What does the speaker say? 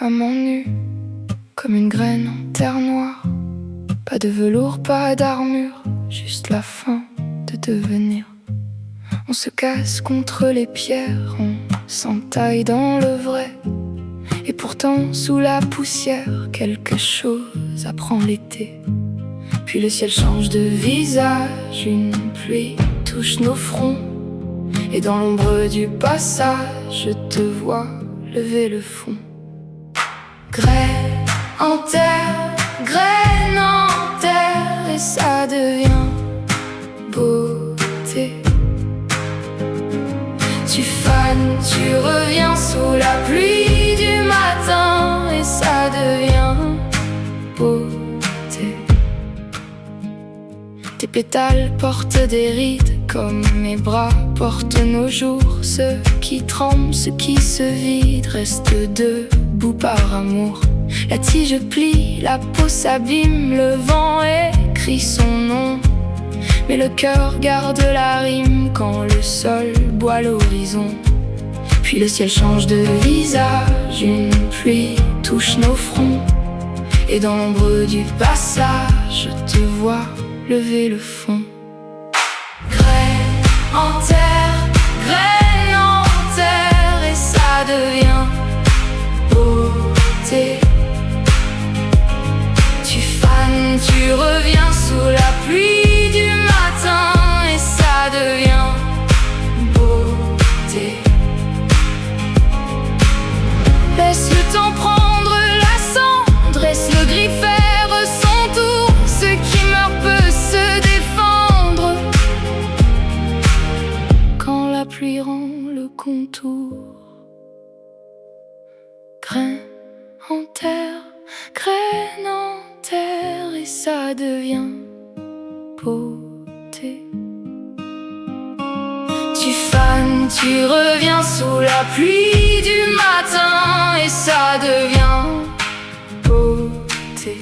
main nue, comme une graine en terre noire. Pas de velours, pas d'armure, juste la fin de devenir. On se casse contre les pierres, on s'entaille dans le vrai. Et pourtant, sous la poussière, quelque chose apprend l'été. Puis le ciel change de visage, une pluie touche nos fronts. Et dans l'ombre du passage, je te vois lever le fond. Graine en terre, graine en terre, et ça devient beauté. Tu fanes, tu reviens sous la pluie du matin, et ça devient beauté. Tes pétales portent des rides, comme mes bras portent nos jours. Ceux qui tremblent, ceux qui se vident, restent debout par amour. La tige plie, la peau s'abîme, le vent écrit son nom. Mais le cœur garde la rime quand le sol boit l'horizon. Puis le ciel change de visage, une pluie touche nos fronts. Et dans l'ombre du passage, je te vois lever le fond. Graine en terre, et ça devient beauté. Tu fanes, tu reviens sous la pluie du matin, et ça devient beauté. Laisse le temps prendre la cendre, laisse le gris faire son tour. Ce qui meurt peut se défendre quand la pluie rend le contour. Graine en terre, et ça devient beauté. Tu fanes, tu reviens sous la pluie du matin, et ça devient beauté.